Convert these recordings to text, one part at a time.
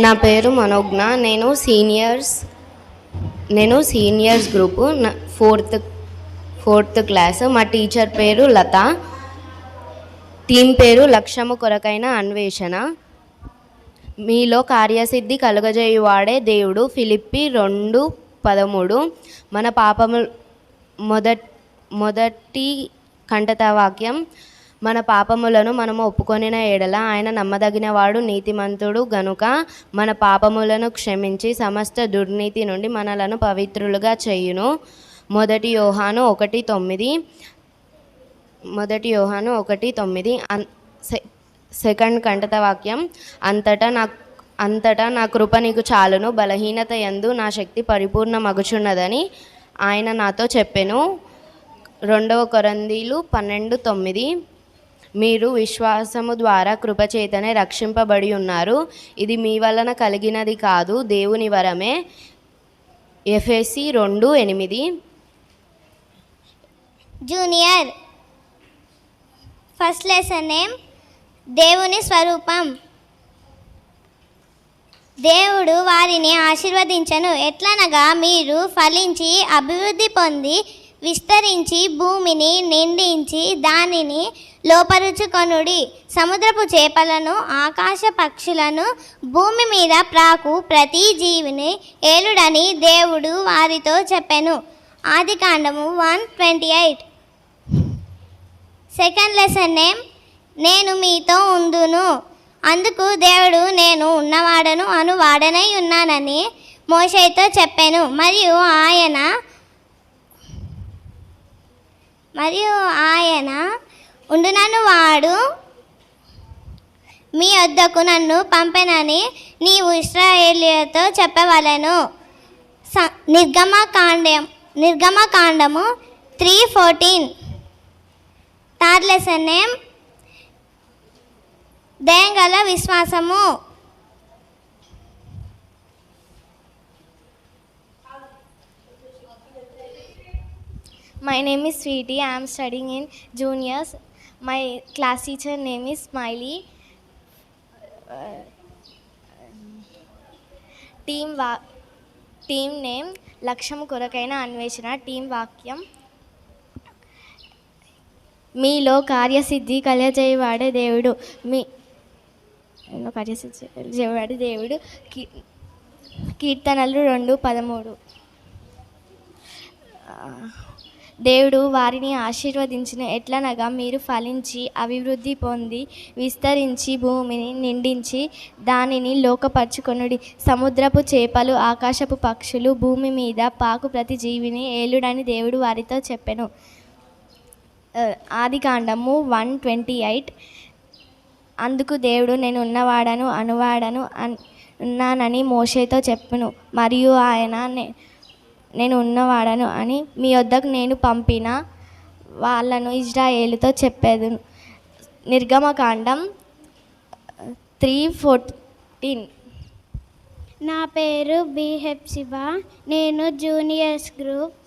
నా పేరు మనోజ్ఞ. నేను సీనియర్స్ గ్రూపు ఫోర్త్ క్లాస్. మా టీచర్ పేరు లత. టీం పేరు లక్ష్యము కొరకైన అన్వేషణ. మీలో కార్యసిద్ధి కలుగజేయువాడే దేవుడు. ఫిలిప్పి 2:13. మన పాపము మొదటి కంటతవాక్యం. మన పాపములను మనము ఒప్పుకొనిన ఎడల ఆయన నమ్మదగినవాడు, నీతిమంతుడు గనుక మన పాపములను క్షమించి సమస్త దుర్నీతి నుండి మనలను పవిత్రులుగా చేయును. మొదటి యోహాను 1:9. సెకండ్ కంటతవాక్యం. అంతటా నా కృప నీకు చాలును, బలహీనత యందు నా శక్తి పరిపూర్ణమగుచున్నదని ఆయన నాతో చెప్పెను. 2 కొరింథీలు 12:9. మీరు విశ్వాసము ద్వారా కృపచేతనే రక్షింపబడి ఉన్నారు. ఇది మీ వలన కలిగినది కాదు, దేవుని వరమే. ఎఫెసీ 2:8. జూనియర్ ఫస్ట్ లెసన్ నేమ్ దేవుని స్వరూపం. దేవుడు వారిని ఆశీర్వదించను ఎట్లనగా మీరు ఫలించి అభివృద్ధి పొంది విస్తరించి భూమిని నిండించి దానిని లోపరుచుకొనుడి. సముద్రపు చేపలను, ఆకాశ పక్షులను, భూమి మీద ప్రాకు ప్రతి జీవిని ఏలుడని దేవుడు వారితో చెప్పెను. ఆదికాండము 1:28. సెకండ్ లెసన్ నేమ్ నేను మీతో ఉందును. అందుకు దేవుడు నేను ఉన్నవాడను అనువాడనై ఉన్నానని మోషేతో చెప్పాను. మరియు ఆయన ఉండునను వాడు మీ వద్దకు నన్ను పంపెనని నీవు ఇశ్రాయేలీయులతో చెప్పవలెను. నిర్గమకాండము 3:14. థర్డ్ లెసన్ నేమ్ దయంగల విశ్వాసము. My name is Sweetie. I am studying in juniors. My class teacher name is Smiley. Team name లక్ష్యము కొరకైన అన్వేషణ. టీం వాక్యం. మీలో కార్యసిద్ధి కలగజేయవాడే దేవుడు. దేవుడు. కీర్తనలు 2:13. దేవుడు వారిని ఆశీర్వదించిన ఎట్లనగా మీరు ఫలించి అభివృద్ధి పొంది విస్తరించి భూమిని నిండించి దానిని లోకపరుచుకొనుడి. సముద్రపు చేపలు, ఆకాశపు పక్షులు, భూమి మీద పాకు ప్రతి జీవిని ఏలుడని దేవుడు వారితో చెప్పెను. ఆదికాండము 1:28. అందుకు దేవుడు నేను ఉన్నవాడను అనువాడను ఉన్నానని మోషేతో చెప్పెను. మరియు ఆయన నేను ఉన్నవాడను అని మీ వద్దకు నేను పంపిన వాళ్ళను ఇజ్రాయేలుతో చెప్పేది. నిర్గమకాండం 3:14. నా పేరు బి హెప్సిబా. నేను జూనియర్స్ గ్రూప్.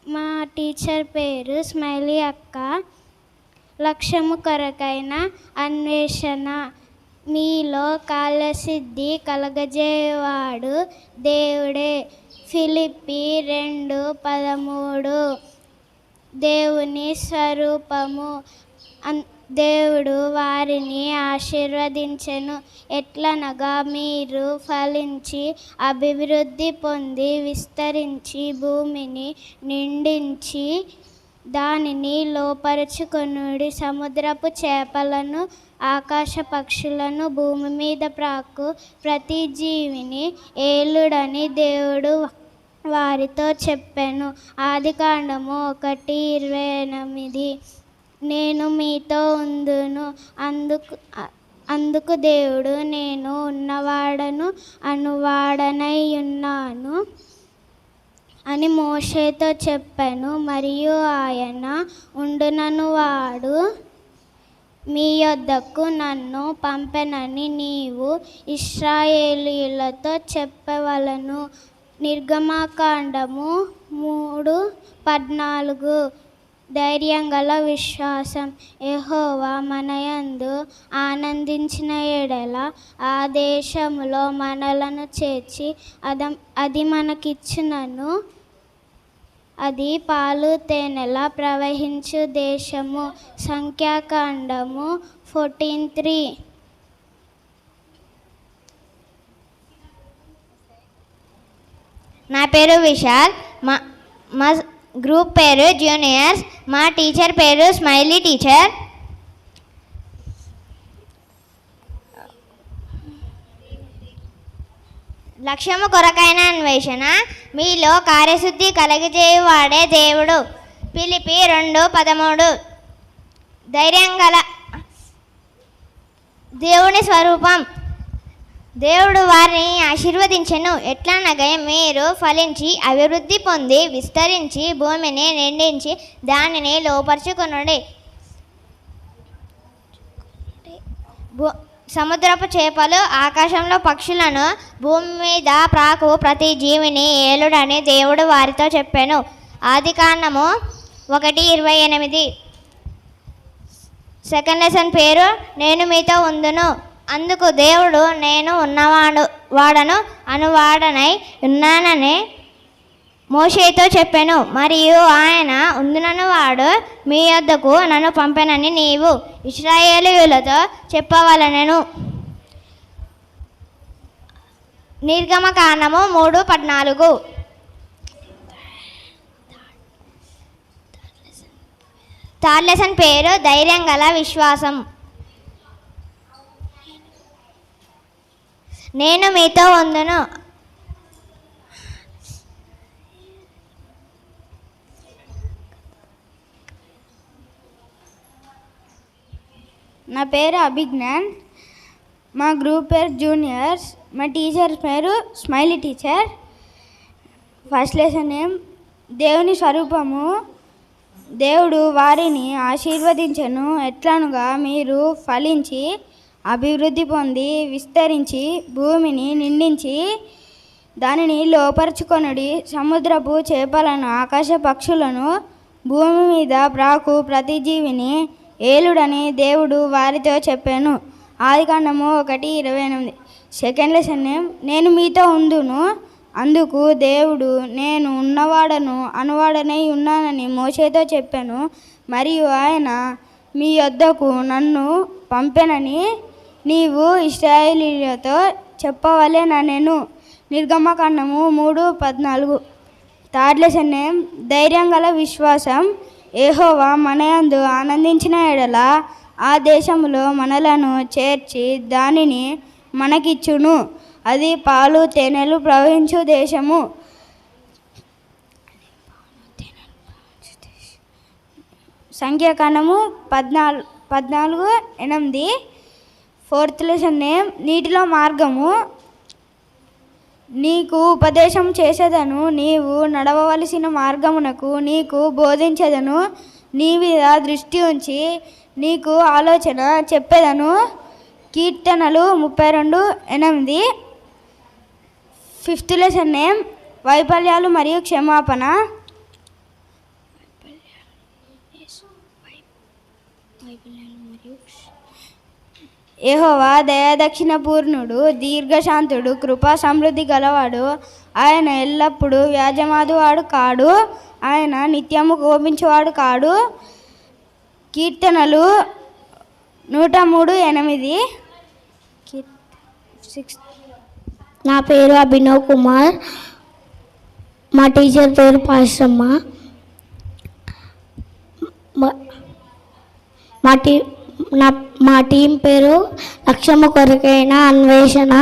మా టీచర్ పేరు స్మైలీ అక్క. లక్ష్యము కొరకైన అన్వేషణ. మీలో కార్యసిద్ధి కలగజేవాడు దేవుడే. ఫిలిప్పి 2:13. దేవుని స్వరూపము. దేవుడు వారిని ఆశీర్వదించెను ఎట్లనగా మీరు ఫలించి అభివృద్ధి పొంది విస్తరించి భూమిని నిండించి దానిని లోపరుచుకొనుడి. సముద్రపు చేపలను, ఆకాశ పక్షులను, భూమి మీద ప్రాకు ప్రతి జీవిని ఏలుడని దేవుడు వారితో చెప్పాను. ఆదికాండము 1:28. నేను మీతో ఉందును. అందుకు దేవుడు నేను ఉన్నవాడను అనువాడనై ఉన్నాను అని మోషేతో చెప్పాను. మరియు ఆయన ఉండునను వాడు మీ యొద్దకు నన్ను పంపెనని నీవు ఇశ్రాయేలీయులతో చెప్పవలెను. నిర్గమకాండము 3:14. ధైర్యం గల విశ్వాసం. యెహోవా మనయందు ఆనందించిన ఎడల ఆ దేశములో మనలను చేర్చి అది మనకిచ్చునను. అది పాలు తేనెలా ప్రవహించు దేశము. సంఖ్యాకాండము 14:3. నా పేరు విశాల్. మా గ్రూప్ పేరు జూనియర్స్. మా టీచర్ పేరు స్మైలీ టీచర్. లక్ష్యము కొరకైన అన్వేషణ. మీలో కార్యశుద్ధి కలగజేయువాడే దేవుడు. ఫిలిప్పీ 2:13. ధైర్యం గల దేవుని స్వరూపం. దేవుడు వారిని ఆశీర్వదించెను ఎట్లనగా మీరు ఫలించి అభివృద్ధి పొంది విస్తరించి భూమిని నిండించి దానిని లోపరుచుకొనుడి. సముద్రపు చేపలు ఆకాశంలో పక్షులను భూమి మీద ప్రాకు ప్రతి జీవిని ఏలుడని దేవుడు వారితో చెప్పాను. ఆదికాండము 1:28. సెకండ్ లెసన్ పేరు నేను మీతో ఉందును. అందుకు దేవుడు నేను వాడను అనువాడనై ఉన్నానని మోషేతో చెప్పాను. మరియు ఆయన ఉందునను వాడు మీ యొద్దకు నన్ను పంపెనని నీవు ఇశ్రాయేలీయులతో చెప్పవలెను. నిర్గమకాండము 3:14. థర్డ్ లెసన్ పేరు ధైర్యం గల విశ్వాసం. నేను మీతో ఉందును. నా పేరు అభిజ్ఞాన్. మా గ్రూప్ పేరు జూనియర్స్. మా టీచర్ పేరు smiley teacher. First lesson name దేవుని స్వరూపము. దేవుడు వారిని ఆశీర్వదించెను ఎట్లనగా మీరు ఫలించి అభివృద్ధి పొంది విస్తరించి భూమిని నిండించి దానిని లోపరుచుకొనుడి. సముద్రపు చేపలను ఆకాశ పక్షులను భూమి మీద ప్రాకు ప్రతి జీవిని ఏలుడని దేవుడు వారితో చెప్పాను. ఆదికాండము 1:28. సెకండ్ లెసన్ నేమ్ నేను మీతో ఉందును. అందుకు దేవుడు నేను ఉన్నవాడను అనువాడనై ఉన్నానని మోషేతో చెప్పాను. మరియు ఆయన మీ యొద్దకు నన్ను పంపెనని నీవు ఇశ్రాయేలీయులతో చెప్పవలెననెను. నిర్గమకాండము 3:14. థర్డ్ లెసన్ నేమ్ ధైర్యం గల విశ్వాసం. యెహోవా మనయందు ఆనందించిన ఎడల ఆ దేశములో మనలను చేర్చి దానిని మనకిచ్చును. అది పాలు తేనెలు ప్రవహించు దేశము. సంఖ్యాకాండము 14:8. ఫోర్త్ లెసన్ నేమ్ నీటిలో మార్గము. నీకు ఉపదేశం చేసేదను, నీవు నడవవలసిన మార్గమునకు నీకు బోధించేదను, నీ మీద దృష్టి ఉంచి నీకు ఆలోచన చెప్పేదను. కీర్తనలు 32:8. ఫిఫ్త్ లెసన్ నేమ్ వైఫల్యాలు మరియు క్షమాపణ. యెహోవా దయాదక్షిణ పూర్ణుడు, దీర్ఘశాంతుడు, కృపా సమృద్ధి గలవాడు. ఆయన ఎల్లప్పుడూ వ్యాజమాదువాడు కాడు. ఆయన నిత్యము కోపించేవాడు కాడు. కీర్తనలు 103:8. నా పేరు అభినవ్ కుమార్. మా టీచర్ పేరు పాశ్రమ్మ. మా టీం పేరు లక్ష్యము కొరకైన అన్వేషణ.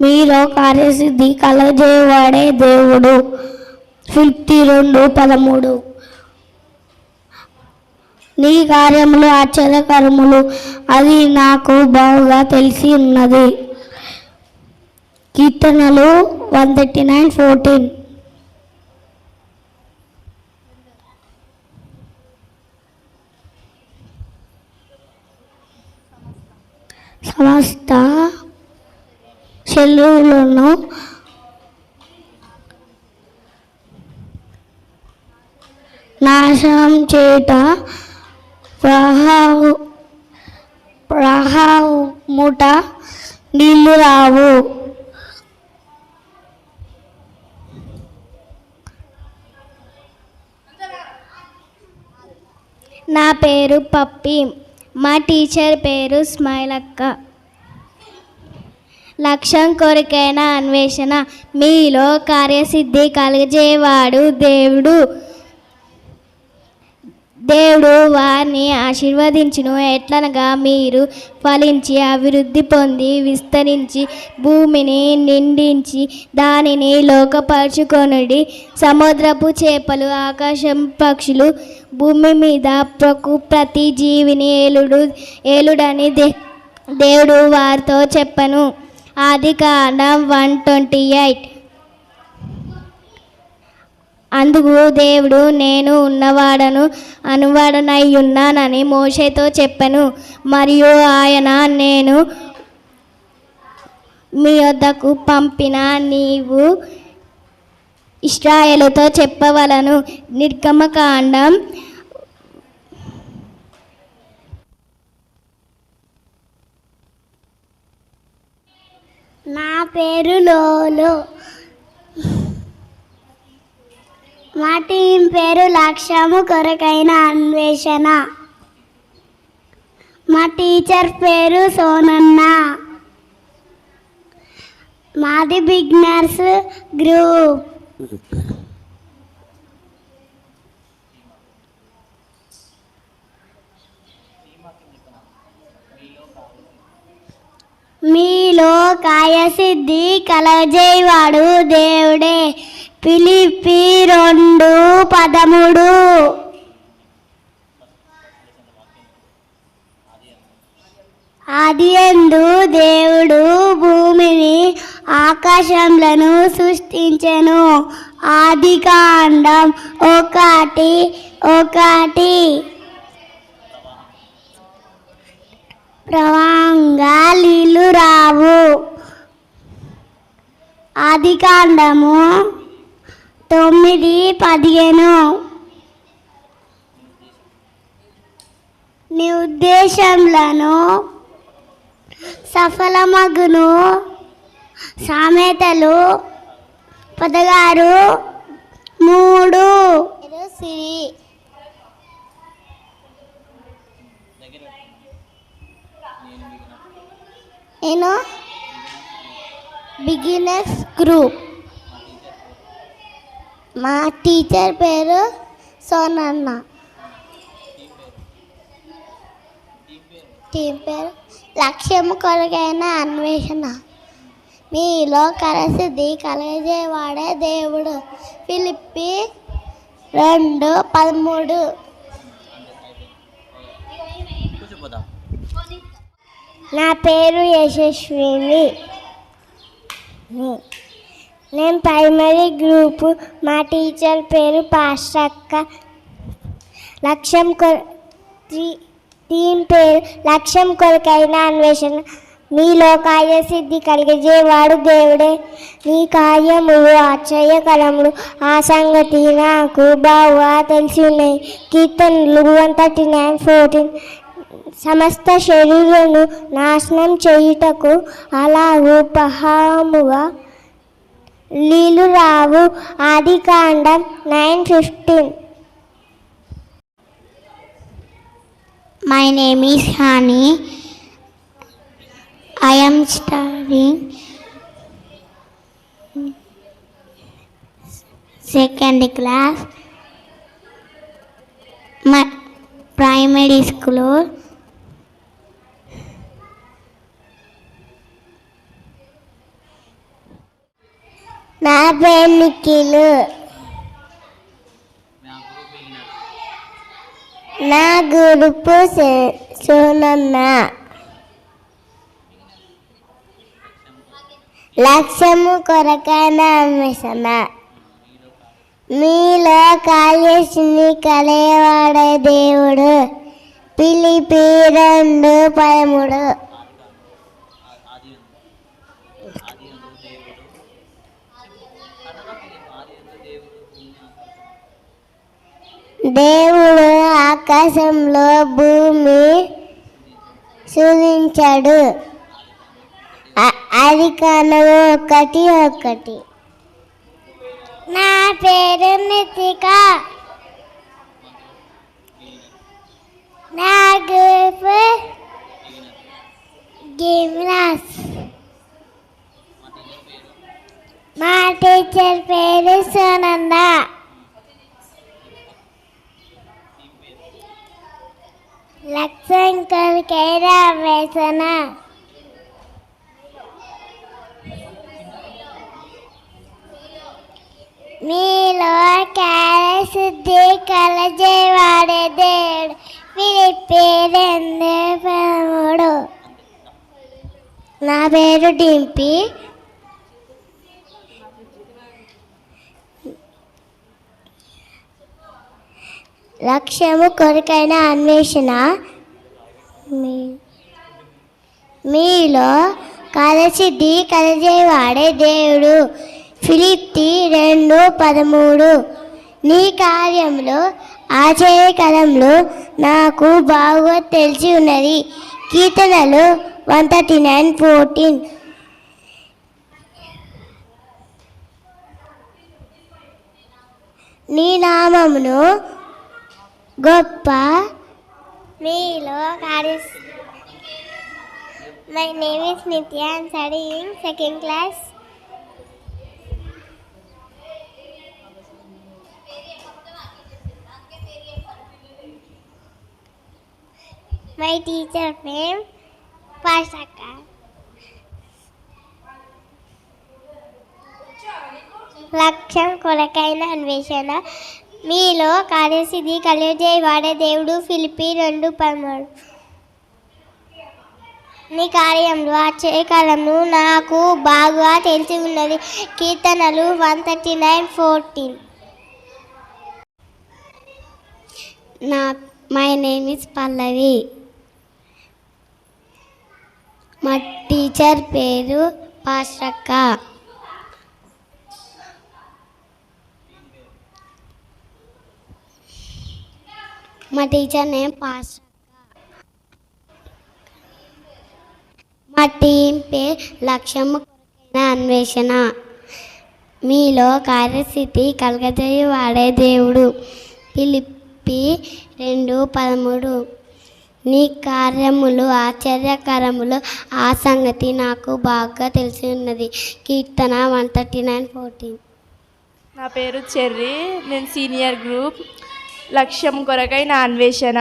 మీలో కార్యసిద్ధి కలగజేయవాడే దేవుడు. ఫిలిప్పీ 2:13. నీ కార్యములు ఆశ్చర్యకరములు, అది నాకు బాగా తెలిసి ఉన్నది. కీర్తనలు 139:14. సమస్త శరీరులను ఆకాశం చేత ప్రవాహముట నీళ్లు రావు. నా పేరు పప్పి. మా టీచర్ పేరు స్మైలక్క. లక్ష్యం కొరకైన అన్వేషణ, మీలో కార్యసిద్ధి కలిగజేవాడు దేవుడు. దేవుడు వారిని ఆశీర్వదించును ఎట్లనగా మీరు ఫలించి అభివృద్ధి పొంది విస్తరించి భూమిని నిండించి దానిని లోకపరుచుకొనుడి. సముద్రపు చేపలు, ఆకాశం పక్షులు, భూమి మీద ప్రతి జీవిని ఏలుడని దేవుడు వారితో చెప్పను. ఆదికాండం 1:28. అందుకు దేవుడు నేను ఉన్నవాడను అనువాడనై ఉన్నానని మోషేతో చెప్పెను. మరియు ఆయన నేను మీ వద్దకు పంపిన నీవు ఇశ్రాయేలుతో చెప్పవలను. నిర్గమకాండం 1. నా పేరు లోలో. మా టీం పేరు లక్ష్యము కొరకైన అన్వేషణ. మా టీచర్ పేరు సోనన్న. మాది బిగినర్స్ గ్రూప్. మీలో కార్యసిద్ధి కలగజేయవాడు దేవుడే. ఫిలిప్పీ 2:13. ఆదియందు దేవుడు భూమిని ఆకాశములను సృష్టించెను. ఆదికాండం 1:1. ప్రవాహంగా నీళ్లు రావు. ఆదికాండము 9:15. నీ ఉద్దేశములను సఫలమగును. సామెతలు 16:3. సిరి నేను బిగినర్స్ గ్రూప్. మా టీచర్ పేరు సోనన్న. టీం పేరు లక్ష్యము కొరకైన అన్వేషణ. మీలో కరసిద్ధి కలగజేవాడే దేవుడు. ఫిలిప్పీ 2:13. నా పేరు యశస్విని. నేను ప్రైమరీ గ్రూపు. మా టీచర్ పేరు పాస్టక్క. టీం పేరు లక్ష్యం కొరకైన అన్వేషణ. మీలో కార్యసిద్ధి కలిగజేవాడు దేవుడే. నీ కార్యములు ఆశ్చర్యకరములు, ఆ సంగతి నాకు బాగా తెలిసి ఉన్నాయి. కీర్తనలు 139:14. సమస్త శరీరమును నాశనం చేయుటకు అలాగూ ప్రవాహముగా నీళ్లు రావు. ఆదికాండం 9:15. My name is Hani. I am studying second class. My primary school. నా పేరు నిఖిల్. నా గ్రూపు సోనన్న. లక్ష్యము కొరకైన అన్వేషణ. మీలో కార్యసిద్ధి కలగజేవాడే దేవుడు. ఫిలిప్పీ 2:13. దేవుడు ఆకాశంలో భూమి సృజించాడు. అది కారణము ఒకటి. నా పేరు నితిక. నా గ్రూప్ గిమ్నాస్. మా టీచర్ పేరు సోనంద. లక్ష్యం కొరకైన అన్వేషణ. మీలో శుద్ధి కలజేవాడే దేవుడు. ఫిలిప్పీ 2:13. నా పేరు డింపి. లక్ష్యము కొరకైన అన్వేషణ. మీలో కలసిద్ధి కలజేవాడే దేవుడు. ఫిలిప్పీ 2:13. నీ కార్యములు ఆశ్చర్యకరములు నాకు బాగా తెలిసి ఉన్నది. కీర్తనలు 139:14. నీ నామమును గొప్ప మీలో మై నేమ్ ఇస్ నిత్య. I'm studying 2nd class. My teacher name Pasaka. లక్ష్యం కొరకైన అన్వేషణ. మీలో కార్యసిద్ధి కలుగజేయవాడే దేవుడు. ఫిలిప్పీ 2:13. నీ కార్యములు ఆశ్చర్యకరములు నాకు బాగా తెలిసి ఉన్నది. కీర్తనలు 139:14. మై నేమ్ ఇస్ పల్లవి. మా టీచర్ పేరు పాస్రక్క. మా టీచర్ నేమ్ పాస్రక్క. మా టీం పేరు లక్ష్యము కొరకైన అన్వేషణ. మీలో కార్యసిద్ధి కలగజేయవాడే దేవుడు. ఫిలిప్పీ 2:13. నీ కార్యములు ఆశ్చర్యకరములు ఆ సంగతి నాకు బాగా తెలిసి ఉన్నది. కీర్తన 139:14. నా పేరు చెర్రీ. నేను సీనియర్ గ్రూప్. లక్ష్యం కొరకైన అన్వేషణ.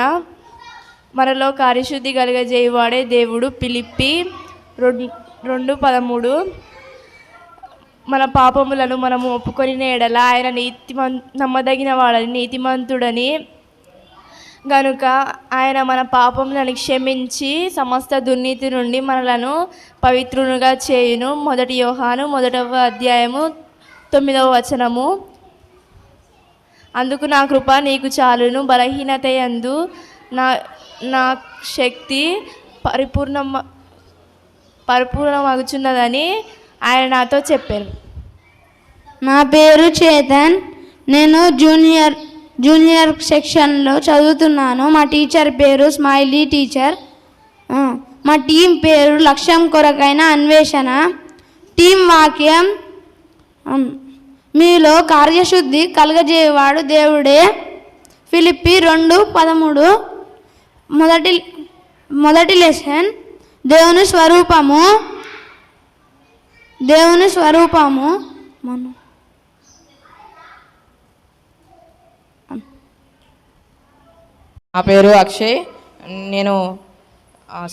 మనలో కార్యశుద్ధి కలుగజేయవాడే దేవుడు. ఫిలిప్పీ 2:13. మన పాపములను మనము ఒప్పుకొని ఎడల ఆయన నమ్మదగిన వాడని నీతిమంతుడని గనుక ఆయన మన పాపములను క్షమించి సమస్త దుర్నీతి నుండి మనలను పవిత్రులుగా చేయును. 1 యోహాను 1:9. అందుకు నా కృప నీకు చాలును. బలహీనత యందు నా శక్తి పరిపూర్ణమగుచున్నదని ఆయన నాతో చెప్పారు. నా పేరు చేతన్. నేను జూనియర్ సెక్షన్లో చదువుతున్నాను. మా టీచర్ పేరు స్మైలీ టీచర్. మా టీం పేరు లక్ష్యం కొరకైన అన్వేషణ. టీం వాక్యం మీలో కార్యశుద్ధి కలగజేయవాడు దేవుడే. ఫిలిప్పీ 2:13. మొదటి లెసన్ దేవుని స్వరూపము నా పేరు అక్షయ్. నేను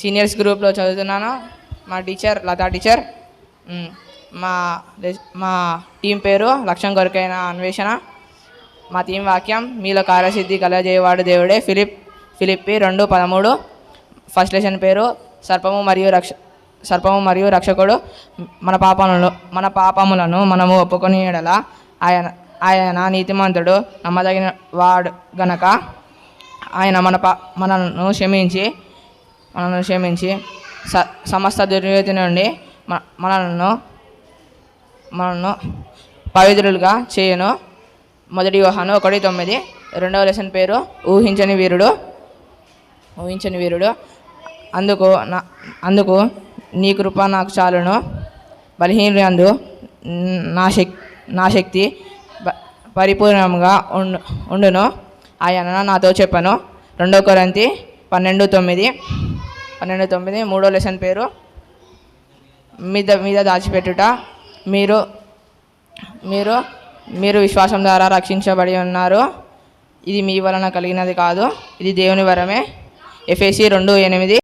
సీనియర్స్ గ్రూప్లో చదువుతున్నాను. మా టీచర్ లతా టీచర్. మా టీం పేరు లక్ష్యం కొరకైన అన్వేషణ. మా టీం వాక్యం మీలో కార్యసిద్ధి కలగజేయవాడు దేవుడే. ఫిలిప్పీ 2:13. ఫస్ట్ లెసన్ పేరు సర్పము మరియు రక్షకుడు. మన పాపములను మనము ఒప్పుకొని ఎడల ఆయన నీతిమంతుడు నమ్మదగిన వాడు గనక ఆయన మనల్ని క్షమించి సమస్త దుర్నీతి నుండి మనల్ని పవిత్రులుగా చేయను. 1 యోహాను 1:9. రెండవ లెసన్ పేరు ఊహించని వీరుడు. అందుకు నీ కృప నాకు చాలును, బలహీనందు నా శక్తి పరిపూర్ణంగా ఉండును ఆయన నాతో చెప్పను. 2 కొరింథీ 12:9. మూడో లెసన్ పేరు మీద దాచిపెట్టుట. మీరు విశ్వాసం ద్వారా రక్షించబడి ఉన్నారు. ఇది మీ వలన కలిగినది కాదు, ఇది దేవుని వరమే. ఎఫెసీ 2:8.